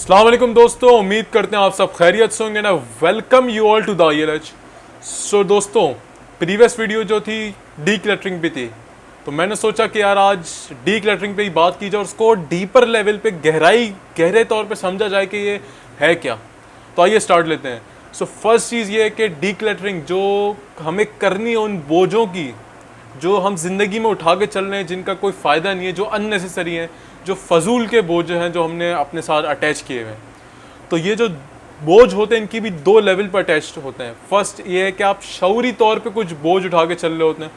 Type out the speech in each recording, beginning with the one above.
अस्सलाम वालेकुम दोस्तों, उम्मीद करते हैं आप सब खैरियत से होंगे ना। Welcome you all to the ILH। So दोस्तों, प्रीवियस वीडियो जो थी डी क्लटरिंग पे थी, तो मैंने सोचा कि यार आज डी क्लटरिंग पे ही बात की जाए और उसको डीपर लेवल पे गहरे तौर पे समझा जाए कि ये है क्या। तो आइए स्टार्ट लेते हैं। सो फर्स्ट चीज़ ये है कि डी क्लटरिंग जो हमें करनी है उन बोझों की जो हम जिंदगी में उठा के चल रहे हैं, जिनका कोई फ़ायदा नहीं है, जो अननेसेसरी हैं, जो फजूल के बोझ हैं जो हमने अपने साथ अटैच किए हुए हैं। तो ये जो बोझ होते हैं इनकी भी दो लेवल पर अटैच होते हैं। फर्स्ट ये है कि आप शऊरी तौर पे कुछ बोझ उठा के चल रहे होते हैं,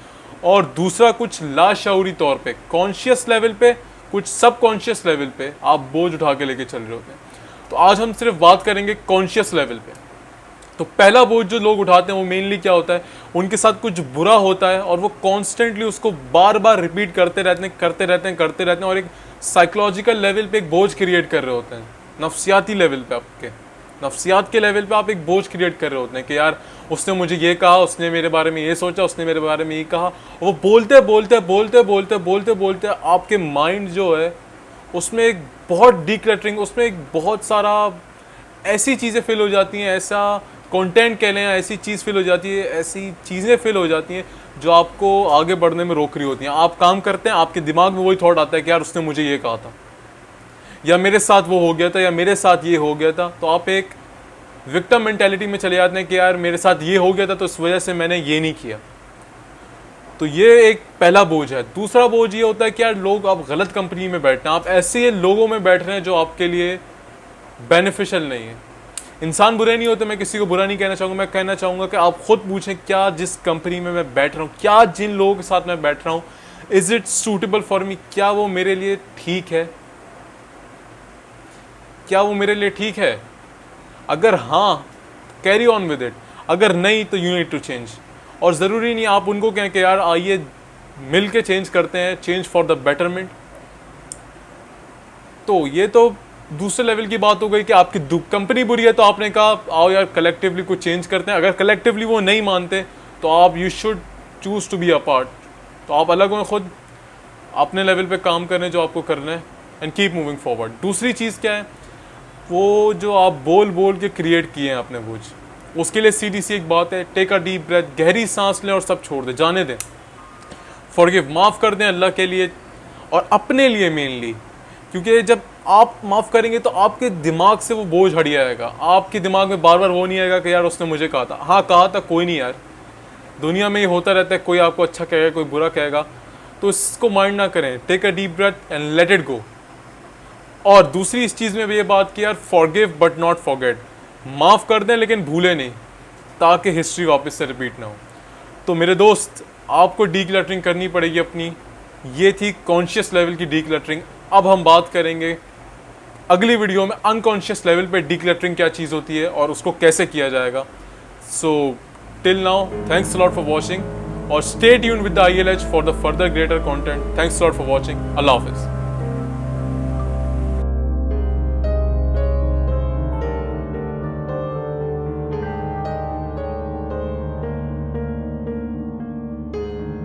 और दूसरा कुछ लाशऊरी तौर पे, कॉन्शियस लेवल पे, कुछ सबकॉन्शियस लेवल पे आप बोझ उठा के लेके चल रहे होते हैं। तो आज हम सिर्फ बात करेंगे कॉन्शियस लेवल पे। तो पहला बोझ जो लोग उठाते हैं वो मेनली क्या होता है, उनके साथ कुछ बुरा होता है और वो कॉन्स्टेंटली उसको बार बार रिपीट करते रहते हैं और एक साइकोलॉजिकल लेवल पे एक बोझ क्रिएट कर रहे होते हैं। नफ्सियाती लेवल पे, आपके नफ्सियात के लेवल पे आप एक बोझ क्रिएट कर रहे होते हैं कि यार उसने मुझे ये कहा, उसने मेरे बारे में ये सोचा, उसने मेरे बारे में ये कहा। और वो बोलते आपके माइंड जो है उसमें एक बहुत डीक्लटरिंग, उसमें एक बहुत सारा ऐसी चीज़ें फिल हो जाती हैं, ऐसा कंटेंट कह लें, ऐसी चीज़ फिल हो जाती है, ऐसी चीज़ें फिल हो जाती हैं जो आपको आगे बढ़ने में रोक रही होती हैं। आप काम करते हैं, आपके दिमाग में वही थॉट आता है कि यार उसने मुझे ये कहा था, या मेरे साथ वो हो गया था, या मेरे साथ ये हो गया था। तो आप एक विक्टिम मेंटालिटी में चले जाते हैं कि यार मेरे साथ ये हो गया था तो इस वजह से मैंने ये नहीं किया। तो ये एक पहला बोझ है। दूसरा बोझ ये होता है कि यार लोग, आप गलत कंपनी में बैठे हैं, आप ऐसे लोगों में बैठ रहे हैं जो आपके लिए बेनिफिशियल नहीं है। इंसान बुरे नहीं होते, मैं किसी को बुरा नहीं कहना चाहूँगा। मैं कहना चाहूँगा कि आप खुद पूछें, क्या जिस कंपनी में मैं बैठ रहा हूँ, क्या जिन लोगों के साथ मैं बैठ रहा हूँ, is it suitable for me, क्या वो मेरे लिए ठीक है, क्या वो मेरे लिए ठीक है। अगर हाँ, कैरी ऑन विद इट। अगर नहीं तो यू नीड टू चेंज। और ज़रूरी नहीं आप उनको कहें कि यार आइए मिल के चेंज करते हैं, चेंज फॉर द बेटरमेंट। तो ये तो दूसरे लेवल की बात हो गई कि आपकी कंपनी बुरी है तो आपने कहा आओ यार कलेक्टिवली कुछ चेंज करते हैं। अगर कलेक्टिवली वो नहीं मानते तो आप you should choose to be apart. तो आप अलग हों, खुद अपने लेवल पे काम करें जो आपको करना है, एंड कीप मूविंग फॉरवर्ड। दूसरी चीज़ क्या है, वो जो आप बोल बोल के क्रिएट किए हैं अपने बोझ, उसके लिए सीधी सी एक बात है, टेक अ डीप ब्रेथ, गहरी सांस लें और सब छोड़ दें, जाने दें। फॉरगिव, माफ़ कर दें अल्लाह के लिए और अपने लिए मेनली, क्योंकि जब आप माफ़ करेंगे तो आपके दिमाग से वो बोझ हट जाएगा। आपके दिमाग में बार बार वो नहीं आएगा कि यार उसने मुझे कहा था। हाँ, कहा था, कोई नहीं यार, दुनिया में ये होता रहता है, कोई आपको अच्छा कहेगा, कोई बुरा कहेगा, तो इसको माइंड ना करें। Take a deep breath and let it go. और दूसरी इस चीज़ में भी ये बात कि यार फॉरगिव बट नॉट फॉरगेट, माफ़ कर दें लेकिन भूलें नहीं, ताकि हिस्ट्री वापस से रिपीट ना हो। तो मेरे दोस्त, आपको डी क्लटरिंग करनी पड़ेगी अपनी। ये थी कॉन्शियस लेवल की डी क्लटरिंग। अब हम बात करेंगे अगली वीडियो में अनकॉन्शियस लेवल पे डीक्लटरिंग क्या चीज़ होती है और उसको कैसे किया जाएगा। So till now, thanks a lot for watching और stay tuned with the ILH for the further greater content. Thanks a lot for watching. अल्लाह हाफिज़।